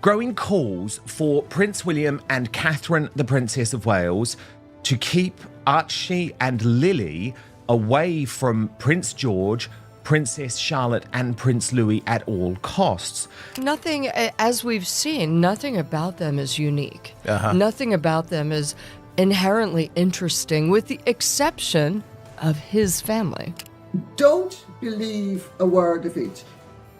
growing calls for Prince William and Catherine, the Princess of Wales, to keep Archie and Lily away from Prince George, Princess Charlotte and Prince Louis at all costs. Nothing, as we've seen, nothing about them is unique. Nothing about them is inherently interesting, with the exception of his family. Don't believe a word of it.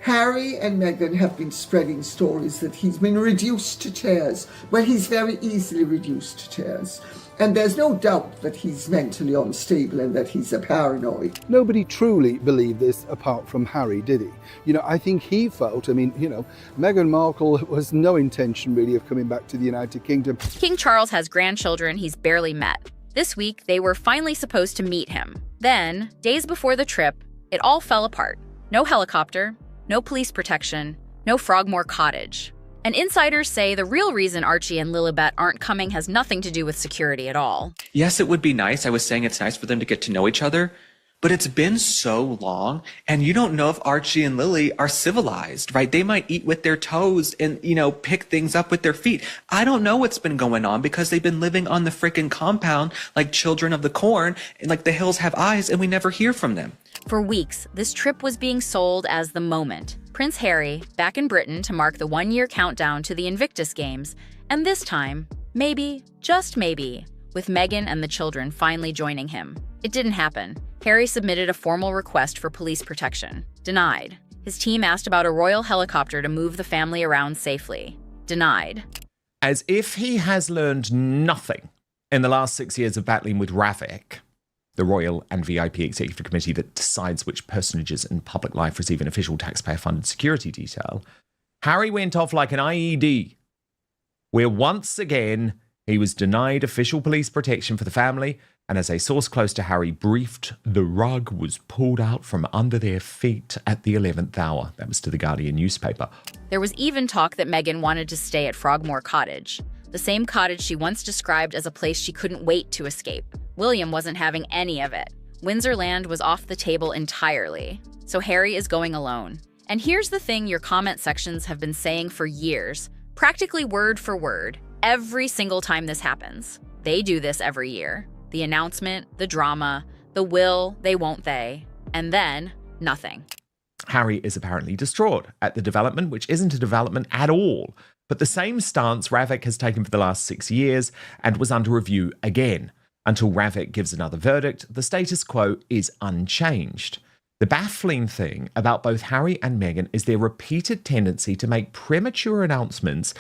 Harry and Meghan have been spreading stories that he's been reduced to tears. Well, he's very easily reduced to tears. And there's no doubt that he's mentally unstable and that he's a paranoid. Nobody truly believed this apart from Harry, did he? I think he felt, Meghan Markle was no intention really of coming back to the United Kingdom. King Charles has grandchildren he's barely met. This week, they were finally supposed to meet him. Then, days before the trip, it all fell apart. No helicopter, no police protection, no Frogmore Cottage. And insiders say the real reason Archie and Lilibet aren't coming has nothing to do with security at all. Yes, it would be nice. I was saying it's nice for them to get to know each other. But it's been so long, and you don't know if Archie and Lily are civilized, right? They might eat with their toes and, pick things up with their feet. I don't know what's been going on because they've been living on the frickin' compound like children of the corn, and like the hills have eyes, and we never hear from them. For weeks, this trip was being sold as the moment. Prince Harry, back in Britain to mark the one-year countdown to the Invictus Games, and this time, maybe, just maybe, with Meghan and the children finally joining him. It didn't happen. Harry submitted a formal request for police protection. Denied. His team asked about a royal helicopter to move the family around safely. Denied. As if he has learned nothing in the last 6 years of battling with RAVIC, the Royal and VIP Executive Committee that decides which personages in public life receive an official taxpayer-funded security detail, Harry went off like an IED, where once again he was denied official police protection for the family, and as a source close to Harry briefed, the rug was pulled out from under their feet at the 11th hour. That was to the Guardian newspaper. There was even talk that Meghan wanted to stay at Frogmore Cottage, the same cottage she once described as a place she couldn't wait to escape. William wasn't having any of it. Windsor Land was off the table entirely. So Harry is going alone. And here's the thing your comment sections have been saying for years, practically word for word, every single time this happens. They do this every year. The announcement, the drama, the will, they won't they, and then nothing. Harry is apparently distraught at the development, which isn't a development at all, but the same stance RAVIC has taken for the last 6 years and was under review again. Until RAVIC gives another verdict, the status quo is unchanged. The baffling thing about both Harry and Meghan is their repeated tendency to make premature announcements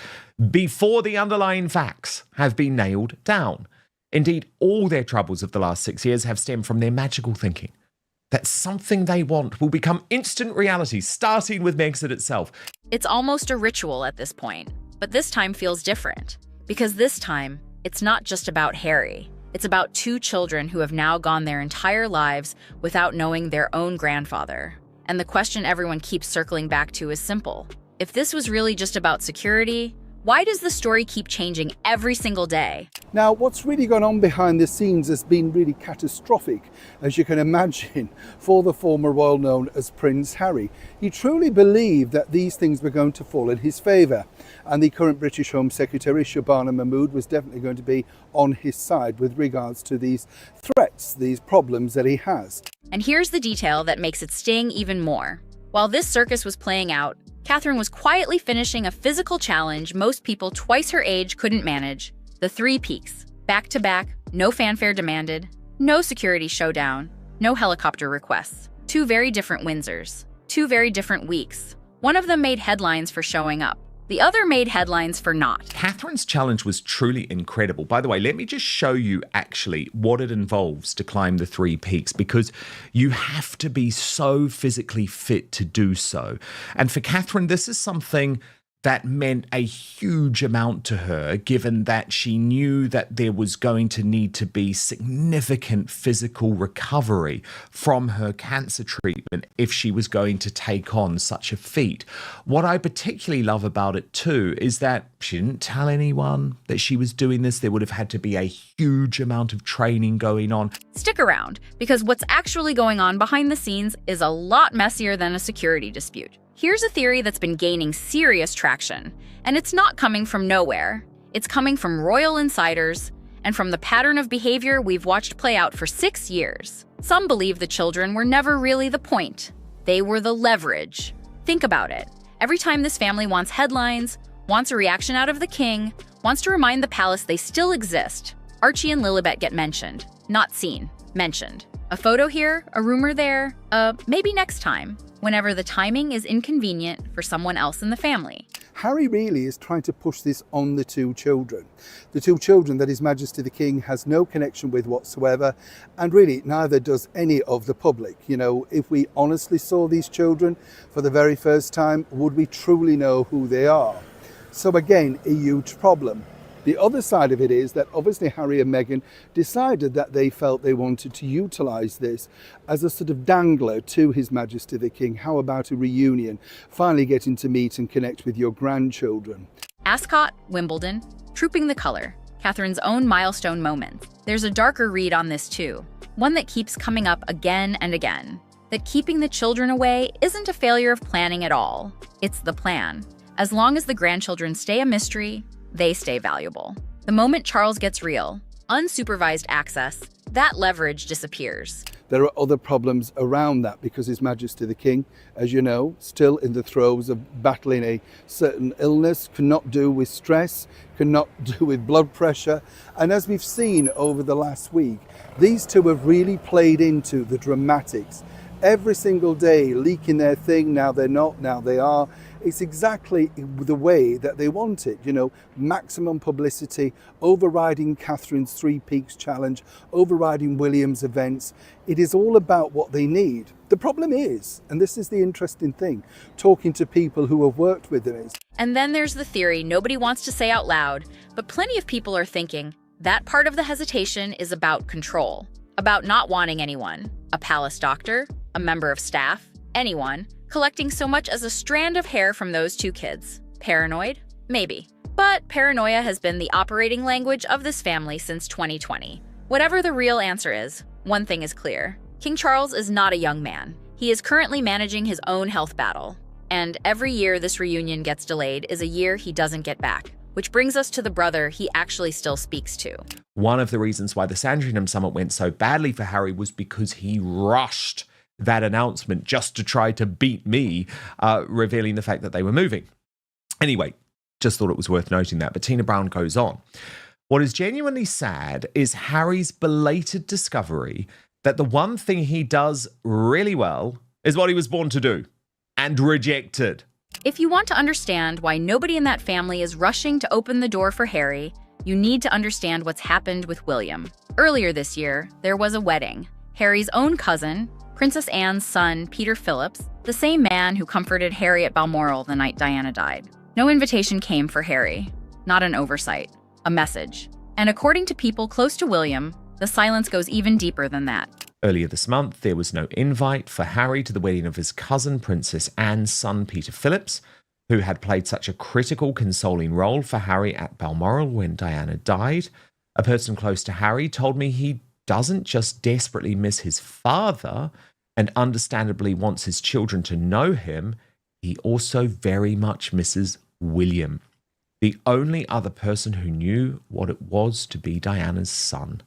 before the underlying facts have been nailed down. Indeed, all their troubles of the last 6 years have stemmed from their magical thinking that something they want will become instant reality, starting with Megxit itself. It's almost a ritual at this point, but this time feels different. Because this time, it's not just about Harry. It's about two children who have now gone their entire lives without knowing their own grandfather. And the question everyone keeps circling back to is simple. If this was really just about security, why does the story keep changing every single day? Now, what's really gone on behind the scenes has been really catastrophic, as you can imagine, for the former royal known as Prince Harry. He truly believed that these things were going to fall in his favour, and the current British Home Secretary, Shabana Mahmood, was definitely going to be on his side with regards to these threats, these problems that he has. And here's the detail that makes it sting even more. While this circus was playing out, Catherine was quietly finishing a physical challenge most people twice her age couldn't manage. The 3 peaks, back to back, no fanfare demanded, no security showdown, no helicopter requests. 2 very different Windsors, 2 very different weeks. One of them made headlines for showing up. The other made headlines for not. Catherine's challenge was truly incredible. By the way, let me just show you actually what it involves to climb the 3 peaks, because you have to be so physically fit to do so. And for Catherine, this is something that meant a huge amount to her, given that she knew that there was going to need to be significant physical recovery from her cancer treatment if she was going to take on such a feat. What I particularly love about it too is that she didn't tell anyone that she was doing this. There would have had to be a huge amount of training going on. Stick around, because what's actually going on behind the scenes is a lot messier than a security dispute. Here's a theory that's been gaining serious traction, and it's not coming from nowhere. It's coming from royal insiders and from the pattern of behavior we've watched play out for 6 years. Some believe the children were never really the point. They were the leverage. Think about it. Every time this family wants headlines, wants a reaction out of the king, wants to remind the palace they still exist, Archie and Lilibet get mentioned. Not seen, mentioned. A photo here, a rumor there, maybe next time, whenever the timing is inconvenient for someone else in the family. Harry really is trying to push this on the two children. The two children that His Majesty the King has no connection with whatsoever, and really neither does any of the public. You know, if we honestly saw these children for the very first time, would we truly know who they are? So again, a huge problem. The other side of it is that obviously Harry and Meghan decided that they felt they wanted to utilise this as a sort of dangler to His Majesty the King. How about a reunion? Finally getting to meet and connect with your grandchildren. Ascot, Wimbledon, Trooping the Colour, Catherine's own milestone moments. There's a darker read on this too, one that keeps coming up again and again. That keeping the children away isn't a failure of planning at all. It's the plan. As long as the grandchildren stay a mystery, they stay valuable. The moment Charles gets real, unsupervised access, that leverage disappears. There are other problems around that because His Majesty the King, as you know, still in the throes of battling a certain illness, cannot do with stress, cannot do with blood pressure. And as we've seen over the last week, these two have really played into the dramatics. Every single day leaking their thing, now they're not, now they are. It's exactly the way that they want it, you know, maximum publicity, overriding Catherine's Three Peaks challenge, overriding William's events. It is all about what they need. The problem is, and this is the interesting thing, talking to people who have worked with them is. And then there's the theory nobody wants to say out loud, but plenty of people are thinking that part of the hesitation is about control, about not wanting anyone, a palace doctor, a member of staff, anyone, collecting so much as a strand of hair from those two kids. Paranoid? Maybe. But paranoia has been the operating language of this family since 2020. Whatever the real answer is, one thing is clear. King Charles is not a young man. He is currently managing his own health battle. And every year this reunion gets delayed is a year he doesn't get back. Which brings us to the brother he actually still speaks to. One of the reasons why the Sandringham Summit went so badly for Harry was because he rushed that announcement just to try to beat me, revealing the fact that they were moving. Anyway, just thought it was worth noting that. But Tina Brown goes on. What is genuinely sad is Harry's belated discovery that the one thing he does really well is what he was born to do, and rejected. If you want to understand why nobody in that family is rushing to open the door for Harry, you need to understand what's happened with William. Earlier this year, there was a wedding. Harry's own cousin, Princess Anne's son, Peter Phillips, the same man who comforted Harry at Balmoral the night Diana died. No invitation came for Harry. Not an oversight. A message. And according to people close to William, the silence goes even deeper than that. Earlier this month, there was no invite for Harry to the wedding of his cousin, Princess Anne's son, Peter Phillips, who had played such a critical, consoling role for Harry at Balmoral when Diana died. A person close to Harry told me he doesn't just desperately miss his father and understandably wants his children to know him, he also very much misses William, the only other person who knew what it was to be Diana's son.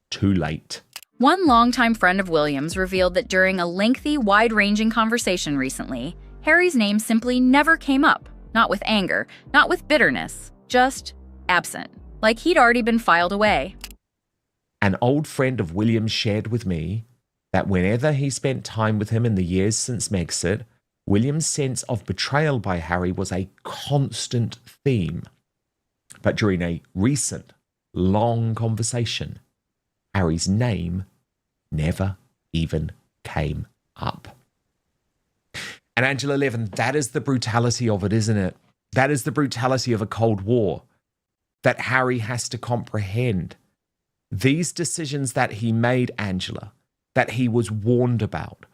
Too late. One longtime friend of William's revealed that during a lengthy, wide-ranging conversation recently, Harry's name simply never came up. Not with anger, not with bitterness, just absent. Like he'd already been filed away. An old friend of William shared with me that whenever he spent time with him in the years since Megxit, William's sense of betrayal by Harry was a constant theme. But during a recent, long conversation, Harry's name never even came up. And Angela Levin, that is the brutality of it, isn't it? That is the brutality of a Cold War that Harry has to comprehend. These decisions that he made, Angela, that he was warned about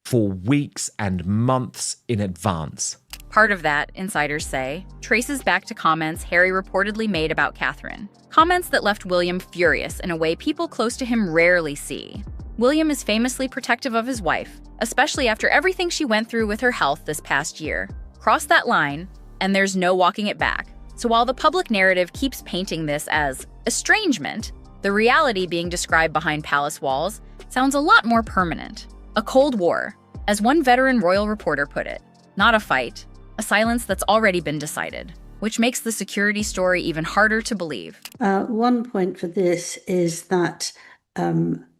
for weeks and months in advance. Part of that, insiders say, traces back to comments Harry reportedly made about Catherine. Comments that left William furious in a way people close to him rarely see. William is famously protective of his wife, especially after everything she went through with her health this past year. Cross that line, and there's no walking it back. So while the public narrative keeps painting this as estrangement, the reality being described behind palace walls sounds a lot more permanent. A Cold War, as one veteran royal reporter put it. Not a fight, a silence that's already been decided, which makes the security story even harder to believe. One point for this is that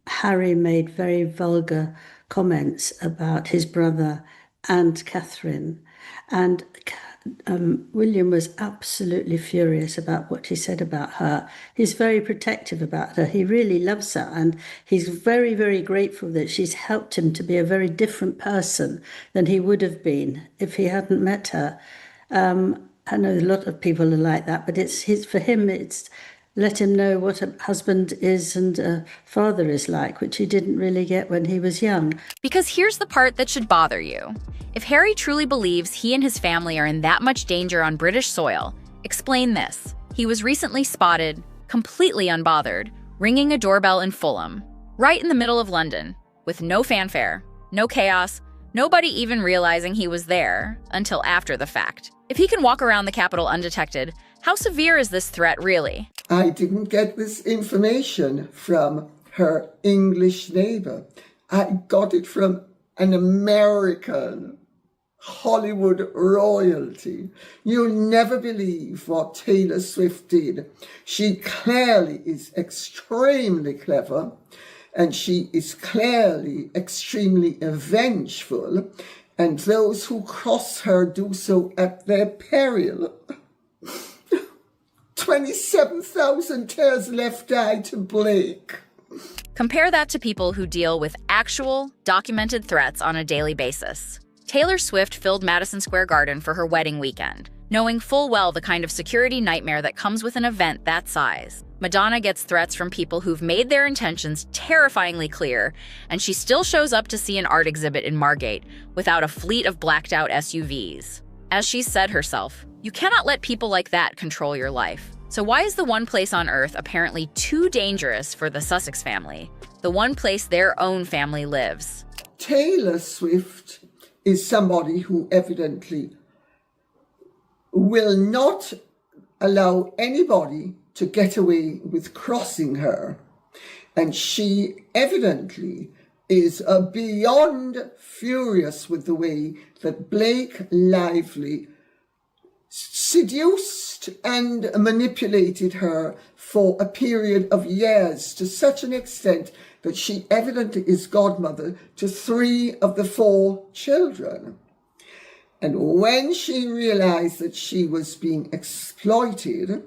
Harry made very vulgar comments about his brother and Catherine, and William was absolutely furious about what he said about her. He's very protective about her. He really loves her, and he's very, very grateful that she's helped him to be a very different person than he would have been if he hadn't met her. I know a lot of people are like that, but for him, it's let him know what a husband is and a father is like, which he didn't really get when he was young. Because here's the part that should bother you. If Harry truly believes he and his family are in that much danger on British soil, explain this. He was recently spotted, completely unbothered, ringing a doorbell in Fulham, right in the middle of London, with no fanfare, no chaos, nobody even realizing he was there until after the fact. If he can walk around the capital undetected, how severe is this threat really? I didn't get this information from her English neighbor. I got it from an American Hollywood royalty. You'll never believe what Taylor Swift did. She clearly is extremely clever, and she is clearly extremely vengeful, and those who cross her do so at their peril. 27,000 tears left eye to Blake. Compare that to people who deal with actual, documented threats on a daily basis. Taylor Swift filled Madison Square Garden for her wedding weekend, knowing full well the kind of security nightmare that comes with an event that size. Madonna gets threats from people who've made their intentions terrifyingly clear, and she still shows up to see an art exhibit in Margate without a fleet of blacked-out SUVs. As she said herself, you cannot let people like that control your life. So why is the one place on Earth apparently too dangerous for the Sussex family, the one place their own family lives? Taylor Swift is somebody who evidently will not allow anybody to get away with crossing her. And she evidently is beyond furious with the way that Blake Lively seduced and manipulated her for a period of years, to such an extent that she evidently is godmother to 3 of the 4 children. And when she realized that she was being exploited,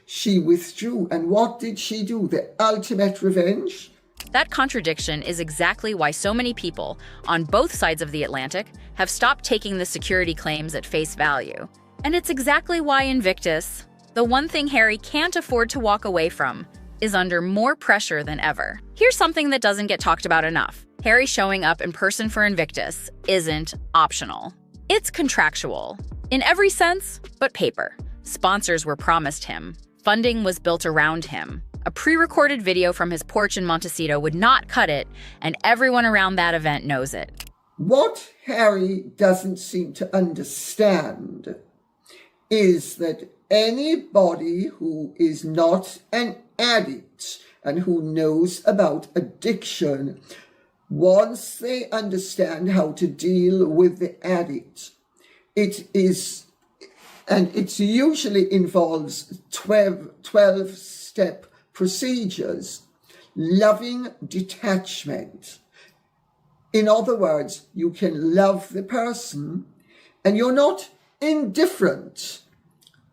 she withdrew. And what did she do? The ultimate revenge? That contradiction is exactly why so many people on both sides of the Atlantic have stopped taking the security claims at face value. And it's exactly why Invictus, the one thing Harry can't afford to walk away from, is under more pressure than ever. Here's something that doesn't get talked about enough. Harry showing up in person for Invictus isn't optional. It's contractual. In every sense but paper. Sponsors were promised him. Funding was built around him. A pre-recorded video from his porch in Montecito would not cut it, and everyone around that event knows it. What Harry doesn't seem to understand is that anybody who is not an addict and who knows about addiction, once they understand how to deal with the addict, it usually involves 12-step procedures. Loving detachment. In other words, you can love the person and you're not indifferent,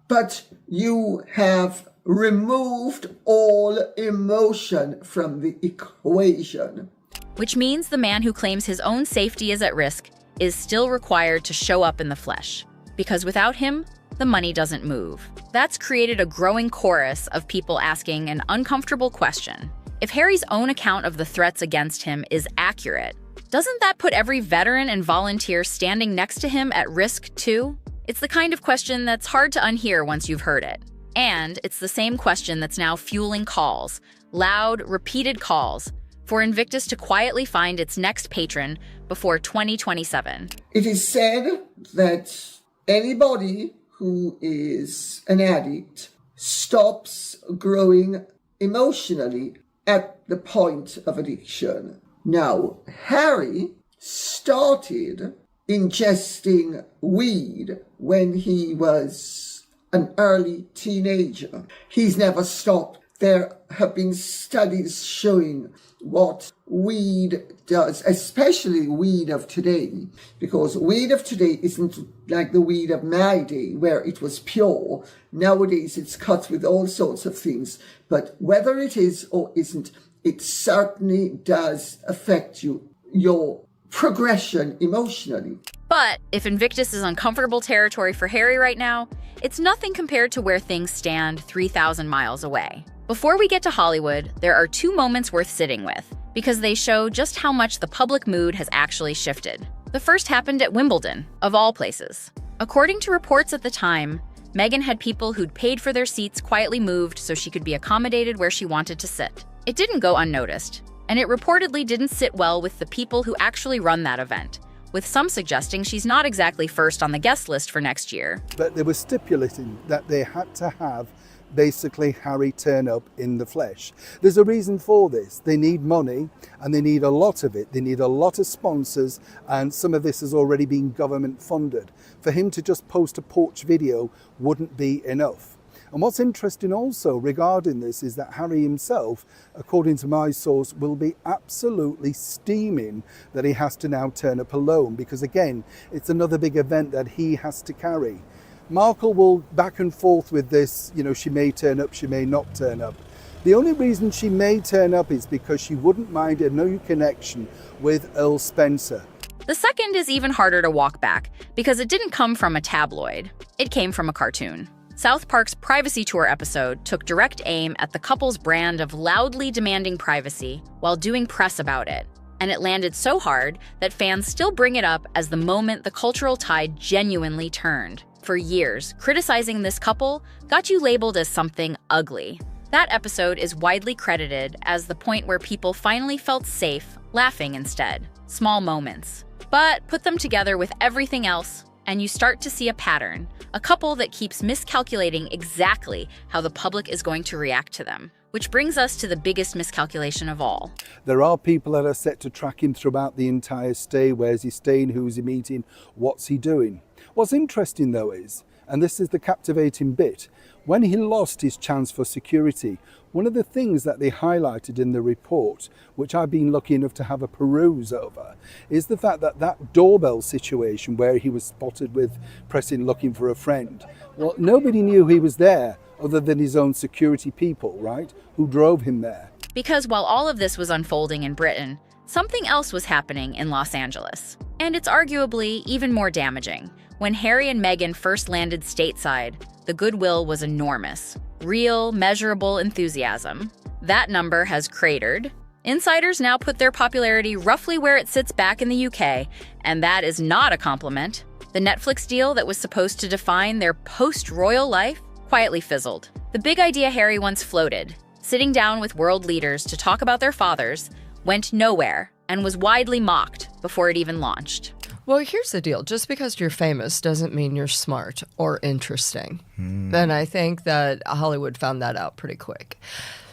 but you have removed all emotion from the equation. Which means the man who claims his own safety is at risk is still required to show up in the flesh. Because without him, the money doesn't move. That's created a growing chorus of people asking an uncomfortable question. If Harry's own account of the threats against him is accurate, doesn't that put every veteran and volunteer standing next to him at risk too? It's the kind of question that's hard to unhear once you've heard it. And it's the same question that's now fueling calls, loud, repeated calls, for Invictus to quietly find its next patron before 2027. It is said that anybody who is an addict stops growing emotionally at the point of addiction. Now, Harry started ingesting weed when he was an early teenager. He's never stopped. There have been studies showing what weed does, especially weed of today, because weed of today isn't like the weed of my day where it was pure. Nowadays it's cut with all sorts of things, but whether it is or isn't, it certainly does affect you, your progression emotionally. But if Invictus is uncomfortable territory for Harry right now, it's nothing compared to where things stand 3,000 miles away. Before we get to Hollywood, there are two moments worth sitting with, because they show just how much the public mood has actually shifted. The first happened at Wimbledon, of all places. According to reports at the time, Meghan had people who'd paid for their seats quietly moved so she could be accommodated where she wanted to sit. It didn't go unnoticed, and it reportedly didn't sit well with the people who actually run that event, with some suggesting she's not exactly first on the guest list for next year. But they were stipulating that they had to have basically Harry turn up in the flesh. There's a reason for this. They need money, and they need a lot of it. They need a lot of sponsors, and some of this has already been government funded. For him to just post a porch video wouldn't be enough. And what's interesting also regarding this is that Harry himself, according to my source, will be absolutely steaming that he has to now turn up alone, because again, it's another big event that he has to carry. Markle will back and forth with this, she may turn up, she may not turn up. The only reason she may turn up is because she wouldn't mind a new connection with Earl Spencer. The second is even harder to walk back, because it didn't come from a tabloid. It came from a cartoon. South Park's Privacy Tour episode took direct aim at the couple's brand of loudly demanding privacy while doing press about it. And it landed so hard that fans still bring it up as the moment the cultural tide genuinely turned. For years, criticizing this couple got you labeled as something ugly. That episode is widely credited as the point where people finally felt safe, laughing instead. Small moments. But put them together with everything else, and you start to see a pattern. A couple that keeps miscalculating exactly how the public is going to react to them. Which brings us to the biggest miscalculation of all. There are people that are set to track him throughout the entire stay. Where's he staying? Who's he meeting? What's he doing? What's interesting though is, and this is the captivating bit, when he lost his chance for security, one of the things that they highlighted in the report, which I've been lucky enough to have a peruse over, is the fact that that doorbell situation where he was spotted with pressing looking for a friend, well, nobody knew he was there other than his own security people, right, who drove him there. Because while all of this was unfolding in Britain, something else was happening in Los Angeles. And it's arguably even more damaging. When Harry and Meghan first landed stateside, the goodwill was enormous. Real, measurable enthusiasm. That number has cratered. Insiders now put their popularity roughly where it sits back in the UK, and that is not a compliment. The Netflix deal that was supposed to define their post-royal life quietly fizzled. The big idea Harry once floated, sitting down with world leaders to talk about their fathers, went nowhere and was widely mocked before it even launched. Well, here's the deal. Just because you're famous doesn't mean you're smart or interesting. And I think that Hollywood found that out pretty quick.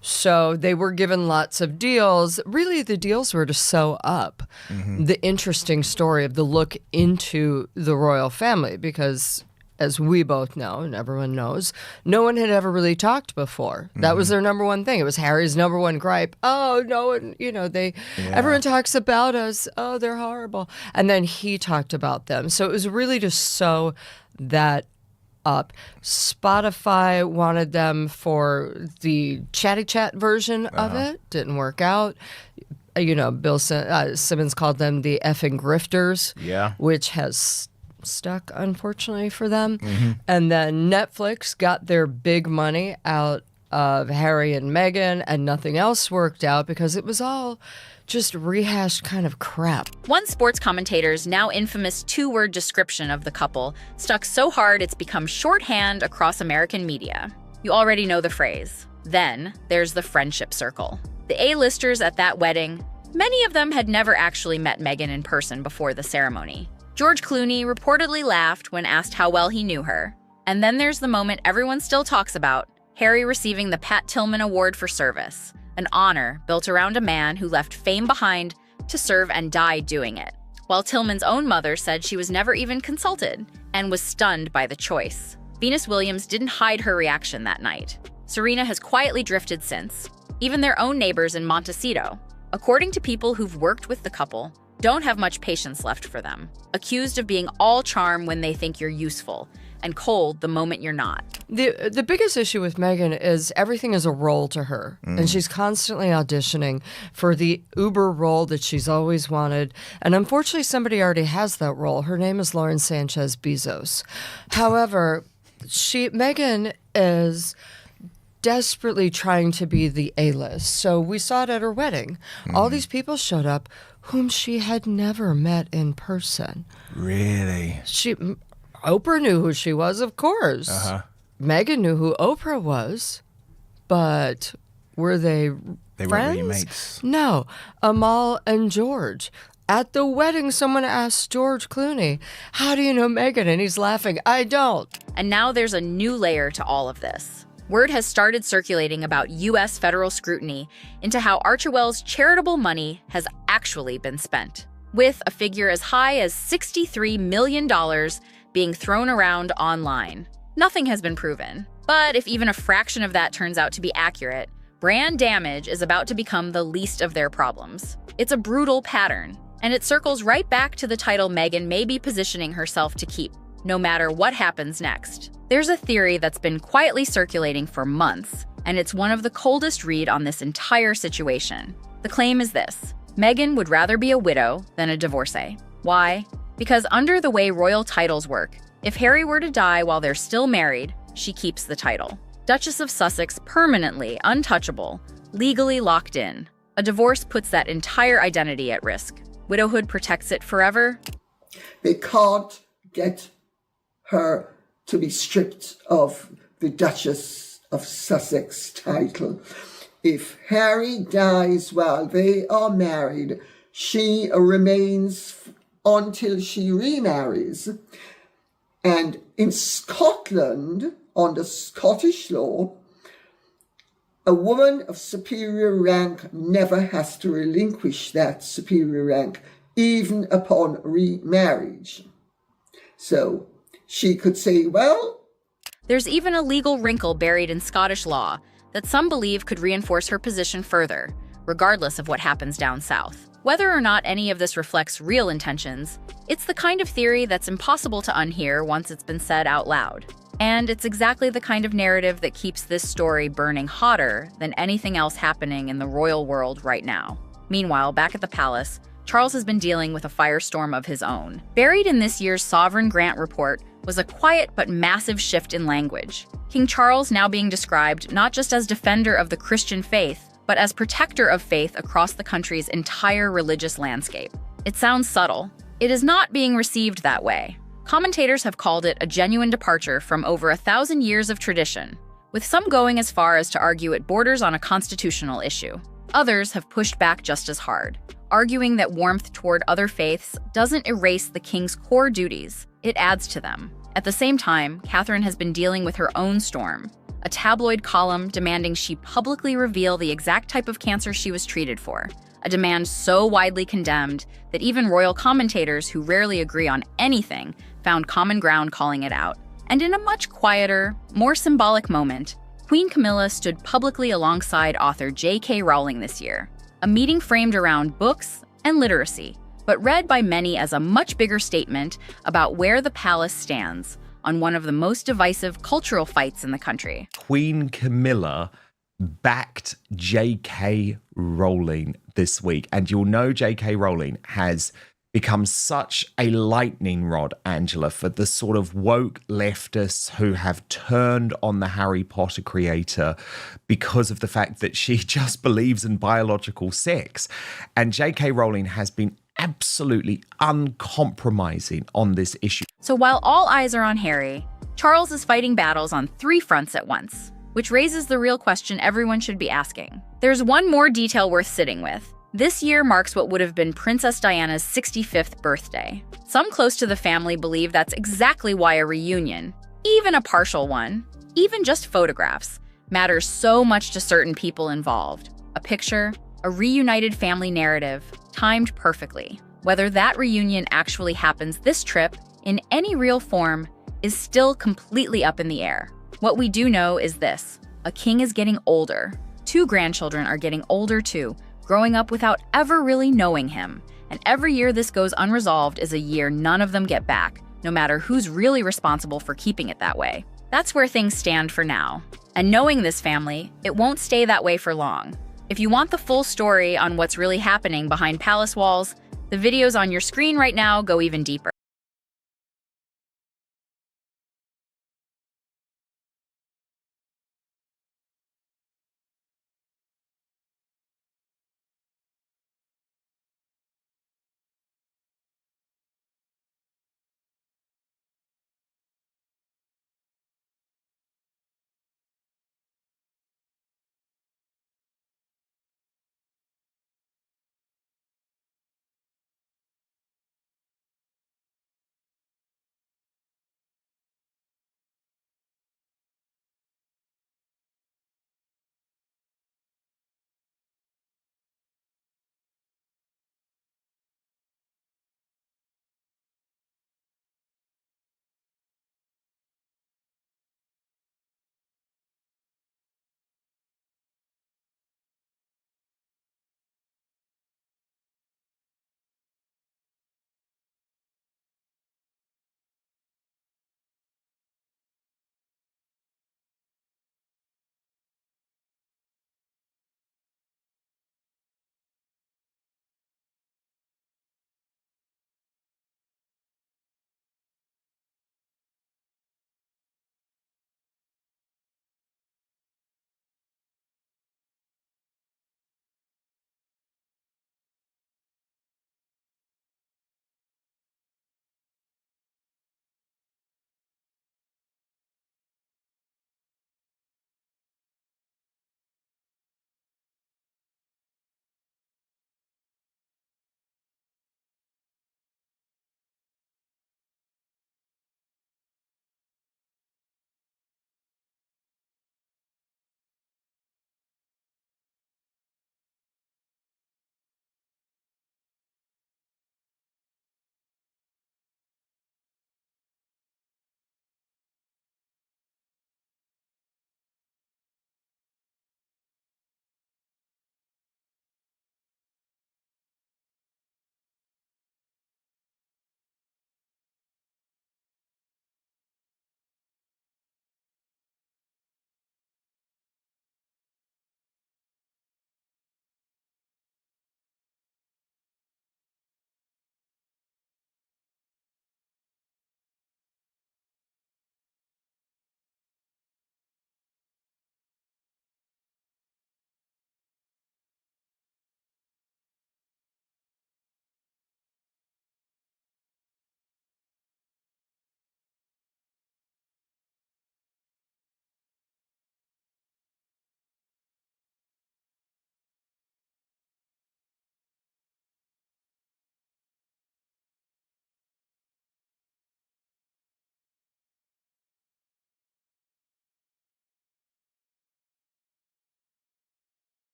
So they were given lots of deals. Really, the deals were to sew up the interesting story of the look into the royal family because, as we both know and everyone knows, no one had ever really talked before. That was their number one thing. It was Harry's number one gripe. Oh, no one, everyone talks about us. Oh, they're horrible. And then he talked about them. So it was really to sew that up. Spotify wanted them for the chatty chat version of it. Didn't work out. Bill Simmons called them the effing grifters, which has stuck, unfortunately, for them. And then Netflix got their big money out of Harry and Meghan, and nothing else worked out because it was all just rehashed kind of crap. One sports commentator's now infamous two-word description of the couple stuck so hard it's become shorthand across American media. You already know the phrase. Then there's the friendship circle. The A-listers at that wedding, many of them had never actually met Meghan in person before the ceremony. George Clooney reportedly laughed when asked how well he knew her. And then there's the moment everyone still talks about, Harry receiving the Pat Tillman Award for Service, an honor built around a man who left fame behind to serve and die doing it. While Tillman's own mother said she was never even consulted and was stunned by the choice. Venus Williams didn't hide her reaction that night. Serena has quietly drifted since. Even their own neighbors in Montecito, according to people who've worked with the couple, don't have much patience left for them, accused of being all charm when they think you're useful, and cold the moment you're not. The biggest issue with Meghan is everything is a role to her, and she's constantly auditioning for the uber role that she's always wanted. And unfortunately, somebody already has that role. Her name is Lauren Sanchez Bezos. However, Meghan is desperately trying to be the A-list. So we saw it at her wedding. All these people showed up whom she had never met in person. Really? Oprah knew who she was, of course. Meghan knew who Oprah was, but were they They friends? weren't really mates. No. Amal and George. At the wedding, someone asked George Clooney, "How do you know Meghan?" And he's laughing, "I don't." And now there's a new layer to all of this. Word has started circulating about U.S. federal scrutiny into how Archewell's charitable money has actually been spent, with a figure as high as $63 million being thrown around online. Nothing has been proven, but if even a fraction of that turns out to be accurate, brand damage is about to become the least of their problems. It's a brutal pattern, and it circles right back to the title Meghan may be positioning herself to keep, no matter what happens next. There's a theory that's been quietly circulating for months, and it's one of the coldest read on this entire situation. The claim is this: Meghan would rather be a widow than a divorcee. Why? Because under the way royal titles work, if Harry were to die while they're still married, she keeps the title. Duchess of Sussex permanently untouchable, legally locked in. A divorce puts that entire identity at risk. Widowhood protects it forever. They can't get her to be stripped of the Duchess of Sussex title. If Harry dies while they are married, she remains until she remarries. And in Scotland, under Scottish law, a woman of superior rank never has to relinquish that superior rank, even upon remarriage. So she could say, well... There's even a legal wrinkle buried in Scottish law that some believe could reinforce her position further, regardless of what happens down south. Whether or not any of this reflects real intentions, it's the kind of theory that's impossible to unhear once it's been said out loud. And it's exactly the kind of narrative that keeps this story burning hotter than anything else happening in the royal world right now. Meanwhile, back at the palace, Charles has been dealing with a firestorm of his own. Buried in this year's Sovereign Grant report was a quiet but massive shift in language. King Charles now being described not just as defender of the Christian faith, but as protector of faith across the country's entire religious landscape. It sounds subtle. It is not being received that way. Commentators have called it a genuine departure from over 1,000 years of tradition, with some going as far as to argue it borders on a constitutional issue. Others have pushed back just as hard, arguing that warmth toward other faiths doesn't erase the king's core duties, it adds to them. At the same time, Catherine has been dealing with her own storm, a tabloid column demanding she publicly reveal the exact type of cancer she was treated for, a demand so widely condemned that even royal commentators who rarely agree on anything found common ground calling it out. And in a much quieter, more symbolic moment, Queen Camilla stood publicly alongside author J.K. Rowling this year, a meeting framed around books and literacy, but read by many as a much bigger statement about where the palace stands on one of the most divisive cultural fights in the country. Queen Camilla backed J.K. Rowling this week, and you'll know J.K. Rowling has become such a lightning rod, Angela, for the sort of woke leftists who have turned on the Harry Potter creator because of the fact that she just believes in biological sex. And J.K. Rowling has been absolutely uncompromising on this issue. So while all eyes are on Harry, Charles is fighting battles on 3 fronts at once. which raises the real question everyone should be asking. There's one more detail worth sitting with. This year marks what would have been Princess Diana's 65th birthday. Some close to the family believe that's exactly why a reunion, even a partial one, even just photographs, matters so much to certain people involved. A picture, a reunited family narrative, timed perfectly. Whether that reunion actually happens this trip, in any real form, is still completely up in the air. What we do know is this: a king is getting older. 2 grandchildren are getting older too, growing up without ever really knowing him. And every year this goes unresolved is a year none of them get back, no matter who's really responsible for keeping it that way. That's where things stand for now. And knowing this family, it won't stay that way for long. If you want the full story on what's really happening behind palace walls, the videos on your screen right now go even deeper.